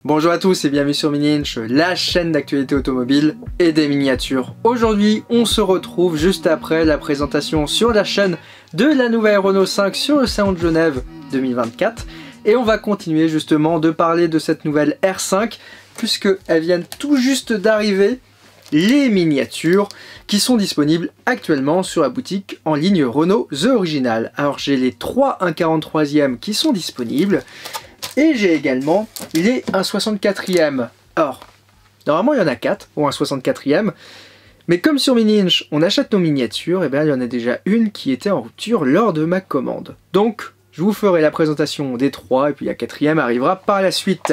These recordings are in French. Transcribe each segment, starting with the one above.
Bonjour à tous et bienvenue sur Mini Inch, la chaîne d'actualité automobile et des miniatures. Aujourd'hui, on se retrouve juste après la présentation sur la chaîne de la nouvelle Renault 5 sur le salon de Genève 2024. Et on va continuer justement de parler de cette nouvelle R5, puisqu'elles viennent tout juste d'arriver, les miniatures qui sont disponibles actuellement sur la boutique en ligne Renault The Original. Alors j'ai les 3 1/43e qui sont disponibles. Et j'ai également les 1/64e. Or, normalement il y en a 4 ou 1/64e. Mais comme sur Mini Inch, on achète nos miniatures, et bien il y en a déjà une qui était en rupture lors de ma commande. Donc, je vous ferai la présentation des 3 et puis la 4e arrivera par la suite.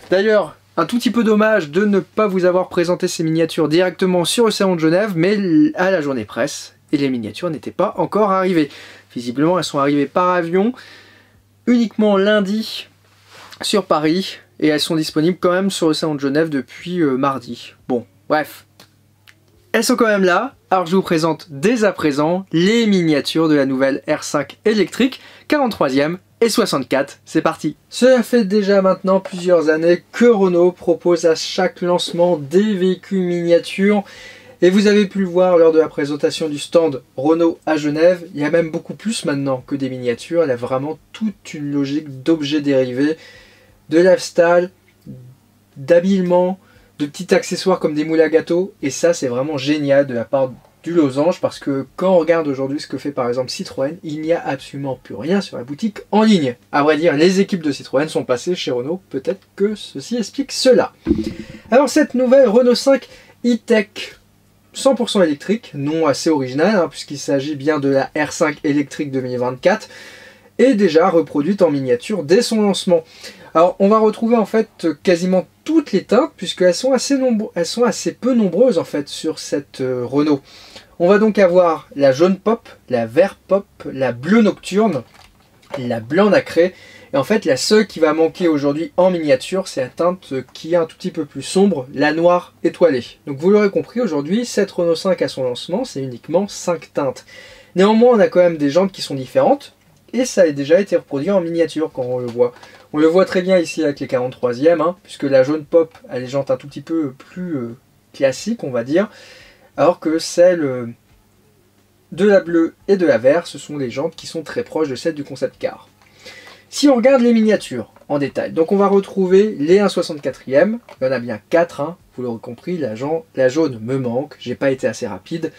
D'ailleurs, un tout petit peu dommage de ne pas vous avoir présenté ces miniatures directement sur le salon de Genève, mais à la journée presse, et les miniatures n'étaient pas encore arrivées. Visiblement, elles sont arrivées par avion, uniquement lundi, sur Paris, et elles sont disponibles quand même sur le salon de Genève depuis mardi. Bon, bref. Elles sont quand même là, alors je vous présente dès à présent les miniatures de la nouvelle R5 électrique, 43e et 64, c'est parti. Cela fait déjà maintenant plusieurs années que Renault propose à chaque lancement des véhicules miniatures, et vous avez pu le voir lors de la présentation du stand Renault à Genève, il y a même beaucoup plus maintenant que des miniatures, il y a vraiment toute une logique d'objets dérivés, de lifestyle, d'habillement, de petits accessoires comme des moules à gâteaux, et ça c'est vraiment génial de la part du losange, parce que quand on regarde aujourd'hui ce que fait par exemple Citroën, il n'y a absolument plus rien sur la boutique en ligne. À vrai dire, les équipes de Citroën sont passées chez Renault, peut-être que ceci explique cela. Alors cette nouvelle Renault 5 e-Tech 100% électrique, nom assez original, hein, puisqu'il s'agit bien de la R5 électrique 2024, est déjà reproduite en miniature dès son lancement. Alors on va retrouver en fait quasiment toutes les teintes, puisqu'elles sont assez peu nombreuses en fait sur cette Renault. On va donc avoir la jaune pop, la vert pop, la bleue nocturne, la blanc nacré, et en fait la seule qui va manquer aujourd'hui en miniature, c'est la teinte qui est un tout petit peu plus sombre, la noire étoilée. Donc vous l'aurez compris, aujourd'hui cette Renault 5 à son lancement, c'est uniquement 5 teintes. Néanmoins on a quand même des jantes qui sont différentes, et ça a déjà été reproduit en miniature quand on le voit. On le voit très bien ici avec les 43e, hein, puisque la jaune pop a les jantes un tout petit peu plus classiques, on va dire, alors que celles de la bleue et de la vert, ce sont les jantes qui sont très proches de celles du concept car. Si on regarde les miniatures en détail, donc on va retrouver les 1/64e, il y en a bien 4, hein, vous l'aurez compris, la jaune me manque, j'ai pas été assez rapide,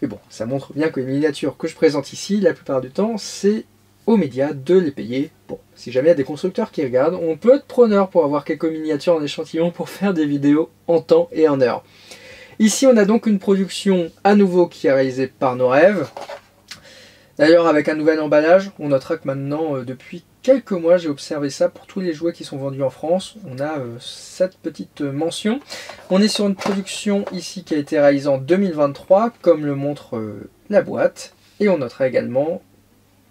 mais bon, ça montre bien que les miniatures que je présente ici, la plupart du temps, c'est aux médias de les payer. Bon, si jamais il y a des constructeurs qui regardent, on peut être preneur pour avoir quelques miniatures en échantillon pour faire des vidéos en temps et en heure. Ici, on a donc une production à nouveau qui est réalisée par Norève. D'ailleurs, avec un nouvel emballage, on notera que maintenant, depuis quelques mois, j'ai observé ça pour tous les jouets qui sont vendus en France. On a cette petite mention. On est sur une production ici qui a été réalisée en 2023, comme le montre la boîte. Et on notera également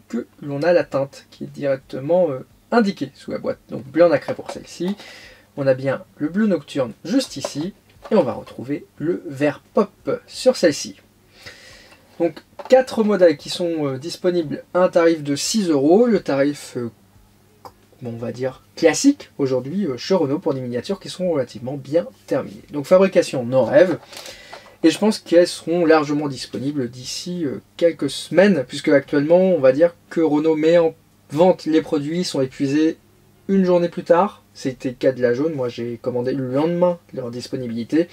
que l'on a la teinte qui est directement indiquée sous la boîte. Donc blanc nacré pour celle-ci. On a bien le bleu nocturne juste ici. Et on va retrouver le vert pop sur celle-ci. Donc 4 modèles qui sont disponibles à un tarif de 6 €. Le tarif, on va dire, classique aujourd'hui chez Renault pour des miniatures qui sont relativement bien terminées. Donc fabrication Norève. Et je pense qu'elles seront largement disponibles d'ici quelques semaines, puisque actuellement, on va dire que Renault met en vente les produits, sont épuisés une journée plus tard. C'était le cas de la jaune, moi j'ai commandé le lendemain de leur disponibilité.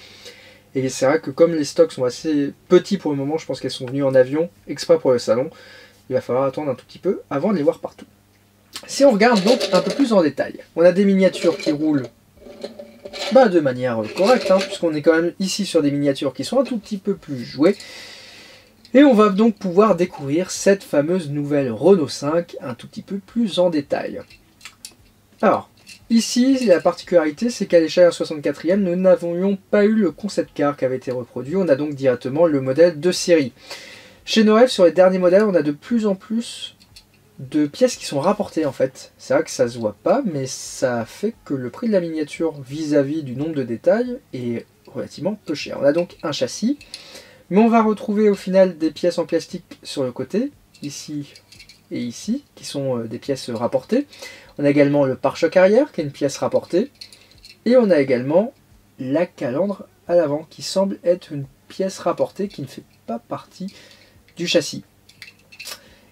Et c'est vrai que comme les stocks sont assez petits pour le moment, je pense qu'elles sont venues en avion, exprès pour le salon. Il va falloir attendre un tout petit peu avant de les voir partout. Si on regarde donc un peu plus en détail, on a des miniatures qui roulent de manière correcte, hein, puisqu'on est quand même ici sur des miniatures qui sont un tout petit peu plus jouées. Et on va donc pouvoir découvrir cette fameuse nouvelle Renault 5 un tout petit peu plus en détail. Alors, ici, la particularité, c'est qu'à l'échelle 64e, nous n'avions pas eu le concept car qui avait été reproduit, on a donc directement le modèle de série. Chez Norève, sur les derniers modèles, on a de plus en plus de pièces qui sont rapportées en fait. C'est vrai que ça se voit pas, mais ça fait que le prix de la miniature vis-à-vis du nombre de détails est relativement peu cher. On a donc un châssis, mais on va retrouver au final des pièces en plastique sur le côté, ici et ici, qui sont des pièces rapportées. On a également le pare-choc arrière, qui est une pièce rapportée. Et on a également la calandre à l'avant qui semble être une pièce rapportée qui ne fait pas partie du châssis.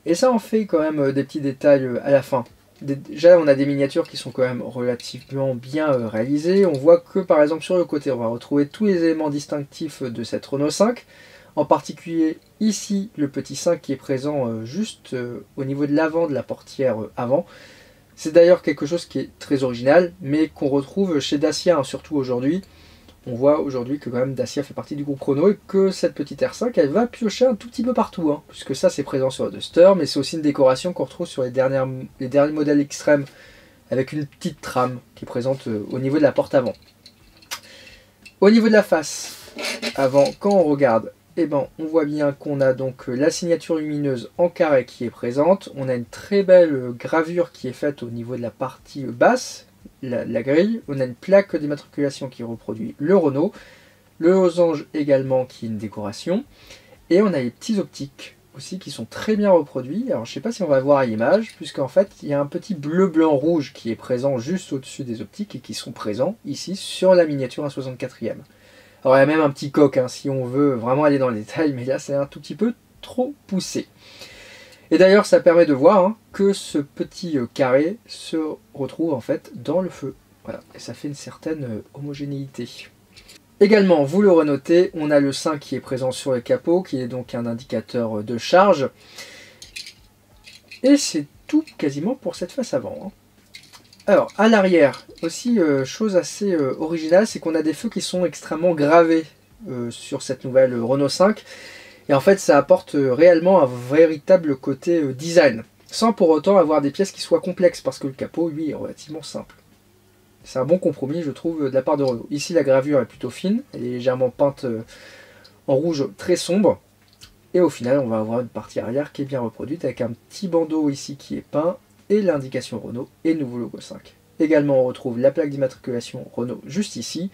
Et ça en fait quand même des petits détails à la fin. Déjà on a des miniatures qui sont quand même relativement bien réalisées. On voit que par exemple sur le côté on va retrouver tous les éléments distinctifs de cette Renault 5. En particulier ici le petit 5 qui est présent juste au niveau de l'avant de la portière avant. C'est d'ailleurs quelque chose qui est très original mais qu'on retrouve chez Dacia hein, surtout aujourd'hui. On voit aujourd'hui que quand même Dacia fait partie du groupe Renault et que cette petite R5 elle va piocher un tout petit peu partout hein, puisque ça c'est présent sur le Duster mais c'est aussi une décoration qu'on retrouve sur les derniers modèles extrêmes avec une petite trame qui est présente au niveau de la porte avant. Au niveau de la face avant, quand on regarde, eh ben, on voit bien qu'on a donc la signature lumineuse en carré qui est présente, on a une très belle gravure qui est faite au niveau de la partie basse, la grille, on a une plaque d'immatriculation qui reproduit le Renault, le losange également qui est une décoration, et on a les petits optiques aussi qui sont très bien reproduits. Alors je ne sais pas si on va voir à l'image, puisqu'en fait il y a un petit bleu, blanc, rouge qui est présent juste au-dessus des optiques et qui sont présents ici sur la miniature 1/64e. Alors il y a même un petit coq hein, si on veut vraiment aller dans le détail, mais là c'est un tout petit peu trop poussé. Et d'ailleurs ça permet de voir hein, que ce petit carré se retrouve en fait dans le feu. Voilà, et ça fait une certaine homogénéité. Également, vous l'aurez noté, on a le 5 qui est présent sur le capot, qui est donc un indicateur de charge. Et c'est tout quasiment pour cette face avant. Hein. Alors, à l'arrière, aussi, chose assez originale, c'est qu'on a des feux qui sont extrêmement gravés sur cette nouvelle Renault 5. Et en fait, ça apporte réellement un véritable côté design, sans pour autant avoir des pièces qui soient complexes, parce que le capot, lui, est relativement simple. C'est un bon compromis, je trouve, de la part de Renault. Ici, la gravure est plutôt fine, elle est légèrement peinte en rouge très sombre. Et au final, on va avoir une partie arrière qui est bien reproduite, avec un petit bandeau ici qui est peint, et l'indication Renault et nouveau logo 5. Également, on retrouve la plaque d'immatriculation Renault juste ici.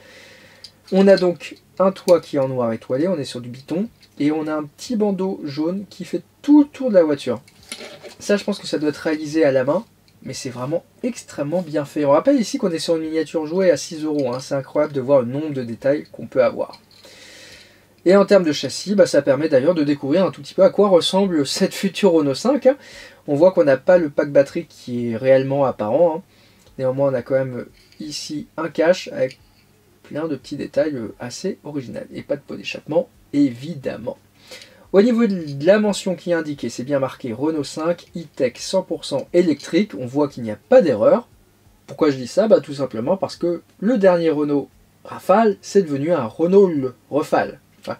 On a donc un toit qui est en noir étoilé, on est sur du biton, et on a un petit bandeau jaune qui fait tout le tour de la voiture. Ça, je pense que ça doit être réalisé à la main, mais c'est vraiment extrêmement bien fait. On rappelle ici qu'on est sur une miniature jouée à 6 €, hein. C'est incroyable de voir le nombre de détails qu'on peut avoir. Et en termes de châssis, bah, ça permet d'ailleurs de découvrir un tout petit peu à quoi ressemble cette future Renault 5. Hein. On voit qu'on n'a pas le pack batterie qui est réellement apparent. Hein. Néanmoins, on a quand même ici un cache avec plein de petits détails assez originaux. Et pas de pot d'échappement, évidemment. Au niveau de la mention qui est indiquée, c'est bien marqué Renault 5 e-Tech 100% électrique. On voit qu'il n'y a pas d'erreur. Pourquoi je dis ça? Bah, tout simplement parce que le dernier Renault Rafale, c'est devenu un Renault Rafale. Enfin,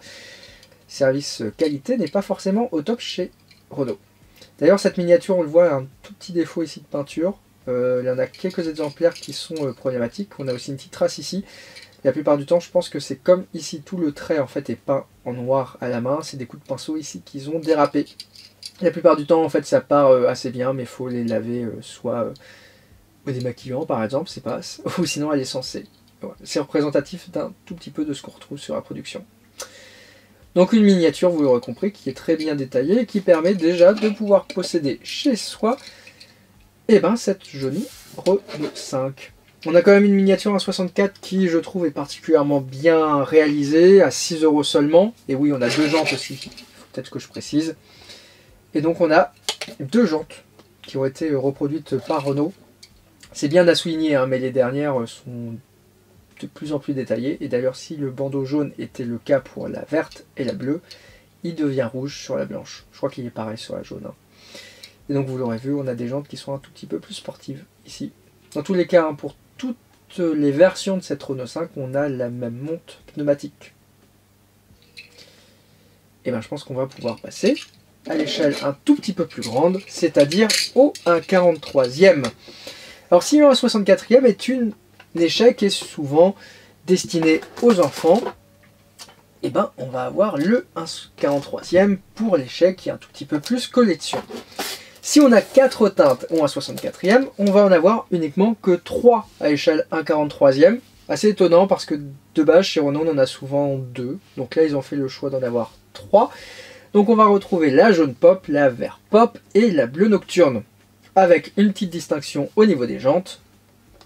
service qualité n'est pas forcément au top chez Renault. D'ailleurs, cette miniature, on le voit, un tout petit défaut ici de peinture. Il y en a quelques exemplaires qui sont problématiques. On a aussi une petite trace ici. La plupart du temps, je pense que c'est comme ici, tout le trait en fait est peint en noir à la main. C'est des coups de pinceau ici qu'ils ont dérapé. La plupart du temps, en fait, ça part assez bien, mais il faut les laver soit au démaquillant, par exemple, c'est pas, ou sinon à l'essence. Voilà. C'est représentatif d'un tout petit peu de ce qu'on retrouve sur la production. Donc une miniature, vous l'aurez compris, qui est très bien détaillée et qui permet déjà de pouvoir posséder chez soi cette jolie Renault 5. On a quand même une miniature 1/64 qui, je trouve, est particulièrement bien réalisée, à 6 € seulement. Et oui, on a deux jantes aussi, il faut peut-être que je précise. Et donc on a deux jantes qui ont été reproduites par Renault. C'est bien à souligner, hein, mais les dernières sont de plus en plus détaillées. Et d'ailleurs, si le bandeau jaune était le cas pour la verte et la bleue, il devient rouge sur la blanche. Je crois qu'il est pareil sur la jaune. Hein. Et donc vous l'aurez vu, on a des jantes qui sont un tout petit peu plus sportives ici. Dans tous les cas, hein, pour toutes les versions de cette Renault 5, on a la même monte pneumatique. Et bien je pense qu'on va pouvoir passer à l'échelle un tout petit peu plus grande, c'est-à-dire au 1/43e. Alors si le 1/64e est une échelle qui est souvent destinée aux enfants, et ben on va avoir le 1/43e pour l'échelle qui est un tout petit peu plus collection. Si on a 4 teintes au 1/64e, on va en avoir uniquement que 3 à l'échelle 1/43e. Assez étonnant parce que de base chez Renault on en a souvent 2. Donc là ils ont fait le choix d'en avoir 3. Donc on va retrouver la jaune pop, la vert pop et la bleue nocturne. Avec une petite distinction au niveau des jantes.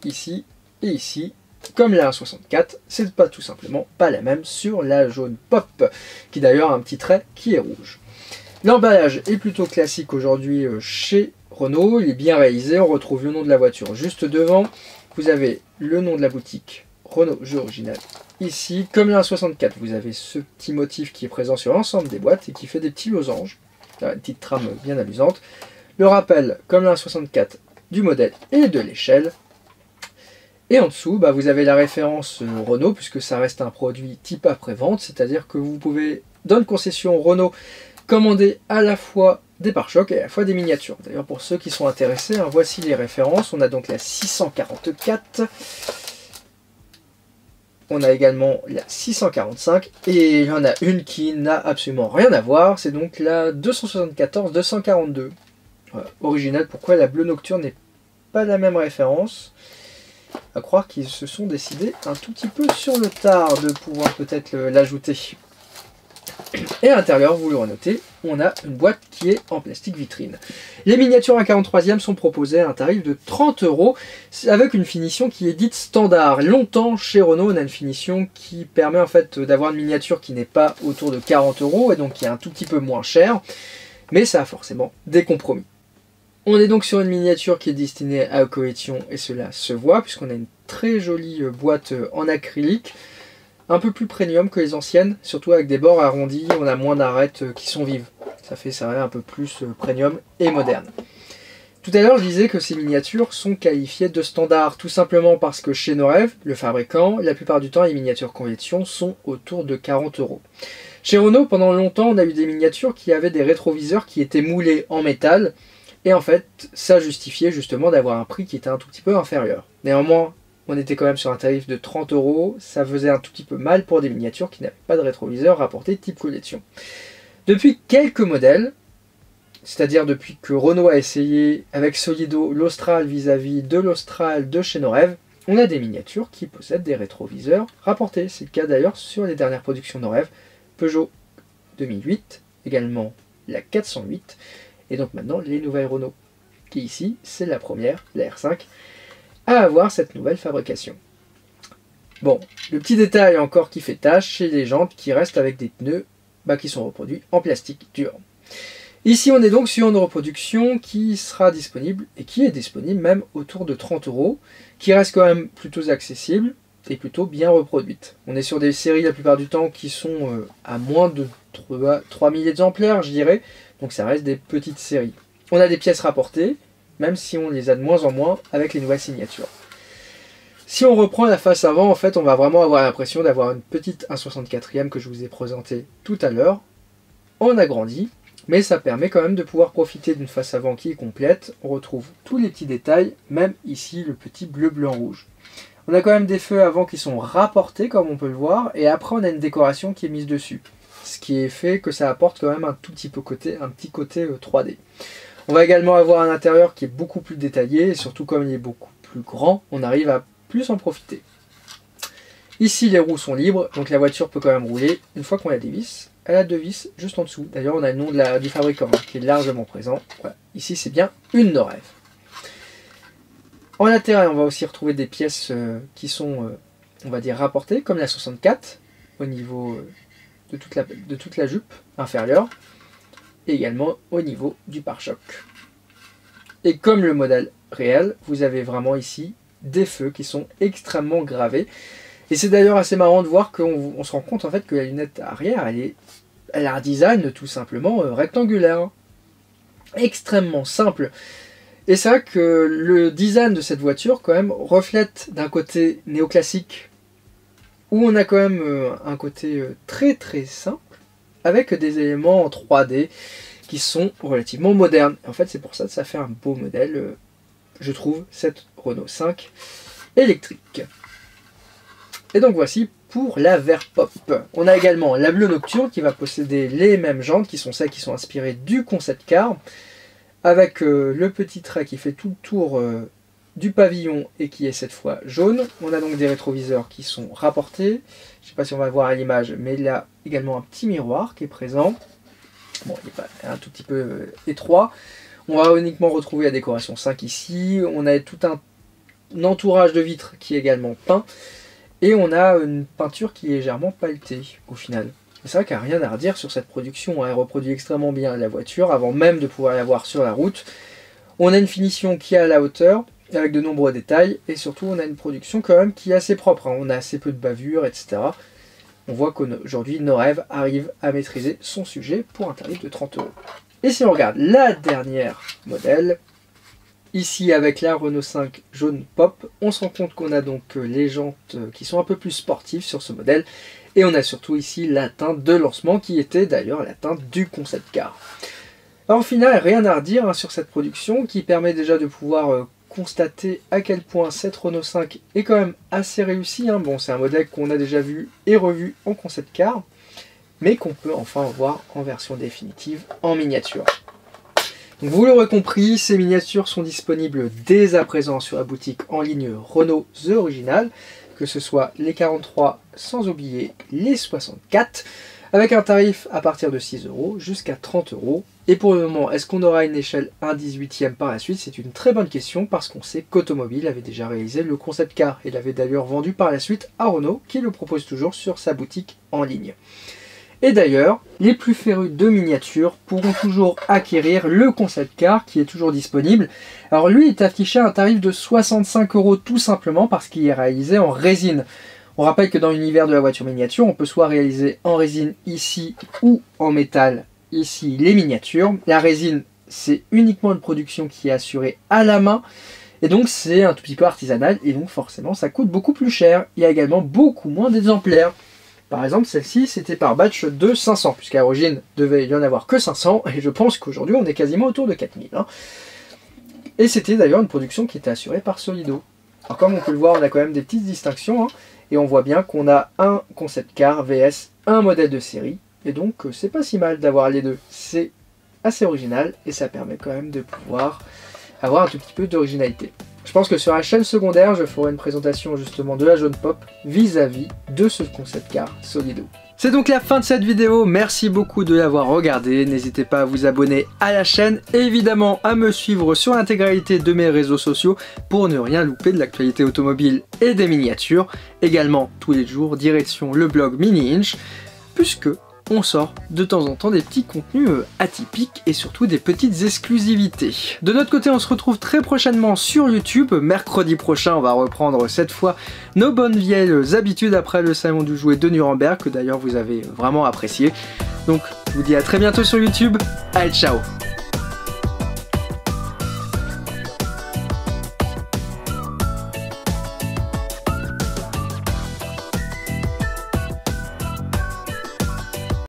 Ici et ici. comme la 1.64, c'est pas tout simplement pas la même sur la jaune pop, qui d'ailleurs a un petit trait qui est rouge. L'emballage est plutôt classique aujourd'hui chez Renault, il est bien réalisé, on retrouve le nom de la voiture juste devant, vous avez le nom de la boutique Renault jeu original ici, comme la 1.64, vous avez ce petit motif qui est présent sur l'ensemble des boîtes et qui fait des petits losanges, une petite trame bien amusante. Le rappel, comme la 1.64, du modèle et de l'échelle. Et en dessous, vous avez la référence Renault, puisque ça reste un produit type après-vente, c'est-à-dire que vous pouvez, dans une concession Renault, commander à la fois des pare-chocs et à la fois des miniatures. D'ailleurs, pour ceux qui sont intéressés, voici les références. On a donc la 644, on a également la 645, et il y en a une qui n'a absolument rien à voir, c'est donc la 274-242. Voilà, originale, pourquoi la bleue nocturne n'est pas la même référence? À croire qu'ils se sont décidés un tout petit peu sur le tard de pouvoir peut-être l'ajouter. Et à l'intérieur, vous l'aurez noté, on a une boîte qui est en plastique vitrine. Les miniatures à 43e sont proposées à un tarif de 30 € avec une finition qui est dite standard. Longtemps, chez Renault, on a une finition qui permet en fait d'avoir une miniature qui n'est pas autour de 40 € et donc qui est un tout petit peu moins chère, mais ça a forcément des compromis. On est donc sur une miniature qui est destinée à la collection et cela se voit puisqu'on a une très jolie boîte en acrylique, un peu plus premium que les anciennes, surtout avec des bords arrondis, on a moins d'arêtes qui sont vives. Ça fait un peu plus premium et moderne. Tout à l'heure, je disais que ces miniatures sont qualifiées de standard, tout simplement parce que chez Norev, le fabricant, la plupart du temps, les miniatures collection sont autour de 40 €. Chez Renault, pendant longtemps, on a eu des miniatures qui avaient des rétroviseurs qui étaient moulés en métal, et en fait, ça justifiait justement d'avoir un prix qui était un tout petit peu inférieur. Néanmoins, on était quand même sur un tarif de 30 €, ça faisait un tout petit peu mal pour des miniatures qui n'avaient pas de rétroviseur rapporté type collection. Depuis quelques modèles, c'est-à-dire depuis que Renault a essayé avec Solido l'Austral vis-à-vis de l'Austral de chez Norev, on a des miniatures qui possèdent des rétroviseurs rapportés. C'est le cas d'ailleurs sur les dernières productions Norev, Peugeot 2008, également la 408, et donc maintenant les nouvelles Renault, qui ici c'est la première, la R5, à avoir cette nouvelle fabrication. Bon, le petit détail encore qui fait tâche, c'est les jantes qui restent avec des pneus qui sont reproduits en plastique dur. Ici on est donc sur une reproduction qui sera disponible, et qui est disponible même autour de 30 €, qui reste quand même plutôt accessible et plutôt bien reproduite. On est sur des séries la plupart du temps qui sont à moins de 3000 exemplaires je dirais, donc ça reste des petites séries. On a des pièces rapportées, même si on les a de moins en moins avec les nouvelles signatures. Si on reprend la face avant, en fait, on va vraiment avoir l'impression d'avoir une petite 1.64e que je vous ai présentée tout à l'heure, en agrandi, mais ça permet quand même de pouvoir profiter d'une face avant qui est complète. On retrouve tous les petits détails, même ici le petit bleu, blanc, rouge. On a quand même des feux avant qui sont rapportés, comme on peut le voir, et après on a une décoration qui est mise dessus, ce qui est fait que ça apporte quand même un tout petit peu un petit côté 3D. On va également avoir un intérieur qui est beaucoup plus détaillé, et surtout comme il est beaucoup plus grand, on arrive à plus en profiter. Ici les roues sont libres, donc la voiture peut quand même rouler. Une fois qu'on a des vis, elle a deux vis juste en dessous. D'ailleurs on a le nom du fabricant qui est largement présent. Voilà. Ici c'est bien une Norev. En latéral on va aussi retrouver des pièces qui sont, on va dire, rapportées, comme la 64 au niveau de toute la jupe inférieure, et également au niveau du pare-choc. Et comme le modèle réel, vous avez vraiment ici des feux qui sont extrêmement gravés. Et c'est d'ailleurs assez marrant de voir qu'on se rend compte en fait que la lunette arrière, elle a un design tout simplement rectangulaire. Extrêmement simple. Et c'est vrai que le design de cette voiture quand même reflète d'un côté néoclassique, où on a quand même un côté très très simple, avec des éléments en 3D qui sont relativement modernes. En fait c'est pour ça que ça fait un beau modèle, je trouve, cette Renault 5 électrique. Et donc voici pour la vert pop. On a également la bleue nocturne qui va posséder les mêmes jantes, qui sont celles qui sont inspirées du concept car, avec le petit trait qui fait tout le tour du pavillon et qui est cette fois jaune. On a donc des rétroviseurs qui sont rapportés. Je ne sais pas si on va le voir à l'image, mais il y a également un petit miroir qui est présent. Bon, il est pas un tout petit peu étroit. On va uniquement retrouver la décoration 5 ici. On a tout un entourage de vitres qui est également peint. Et on a une peinture qui est légèrement pailletée au final. C'est vrai qu'il n'y a rien à redire sur cette production. Elle reproduit extrêmement bien la voiture avant même de pouvoir la voir sur la route. On a une finition qui est à la hauteur, avec de nombreux détails. Et surtout, on a une production quand même qui est assez propre. On a assez peu de bavures, etc. On voit qu'aujourd'hui, Norev arrive à maîtriser son sujet pour un tarif de 30 €. Et si on regarde la dernière modèle, ici avec la Renault 5 jaune pop, on se rend compte qu'on a donc les jantes qui sont un peu plus sportives sur ce modèle. Et on a surtout ici la teinte de lancement qui était d'ailleurs la teinte du concept car. Alors au final, rien à redire sur cette production qui permet déjà de pouvoir constater à quel point cette Renault 5 est quand même assez réussie. Bon, c'est un modèle qu'on a déjà vu et revu en concept car, mais qu'on peut enfin voir en version définitive en miniature. Donc vous l'aurez compris, ces miniatures sont disponibles dès à présent sur la boutique en ligne Renault The Original, que ce soit les 43 sans oublier les 64, avec un tarif à partir de 6 € jusqu'à 30 €. Et pour le moment, est-ce qu'on aura une échelle 1/18e par la suite? C'est une très bonne question parce qu'on sait qu'Automobile avait déjà réalisé le concept car et l'avait d'ailleurs vendu par la suite à Renault qui le propose toujours sur sa boutique en ligne. Et d'ailleurs, les plus férus de miniatures pourront toujours acquérir le concept car qui est toujours disponible. Alors lui est affiché à un tarif de 65 € tout simplement parce qu'il est réalisé en résine. On rappelle que dans l'univers de la voiture miniature, on peut soit réaliser en résine ici ou en métal ici les miniatures. La résine, c'est uniquement une production qui est assurée à la main. Et donc c'est un tout petit peu artisanal et donc forcément ça coûte beaucoup plus cher. Il y a également beaucoup moins d'exemplaires. Par exemple, celle-ci, c'était par batch de 500, puisqu'à l'origine, devait y en avoir que 500, et je pense qu'aujourd'hui, on est quasiment autour de 4000. Et c'était d'ailleurs une production qui était assurée par Solido. Alors comme on peut le voir, on a quand même des petites distinctions, et on voit bien qu'on a un concept car vs un modèle de série, et donc c'est pas si mal d'avoir les deux. C'est assez original, et ça permet quand même de pouvoir avoir un tout petit peu d'originalité. Je pense que sur la chaîne secondaire, je ferai une présentation justement de la jaune pop vis-à-vis de ce concept car Solido. C'est donc la fin de cette vidéo, merci beaucoup de l'avoir regardé, n'hésitez pas à vous abonner à la chaîne et évidemment à me suivre sur l'intégralité de mes réseaux sociaux pour ne rien louper de l'actualité automobile et des miniatures. Également tous les jours, direction le blog Mini Inch, puisque on sort de temps en temps des petits contenus atypiques et surtout des petites exclusivités. De notre côté, on se retrouve très prochainement sur YouTube. Mercredi prochain, on va reprendre cette fois nos bonnes vieilles habitudes après le salon du jouet de Nuremberg, que d'ailleurs vous avez vraiment apprécié. Donc, je vous dis à très bientôt sur YouTube. Allez, ciao!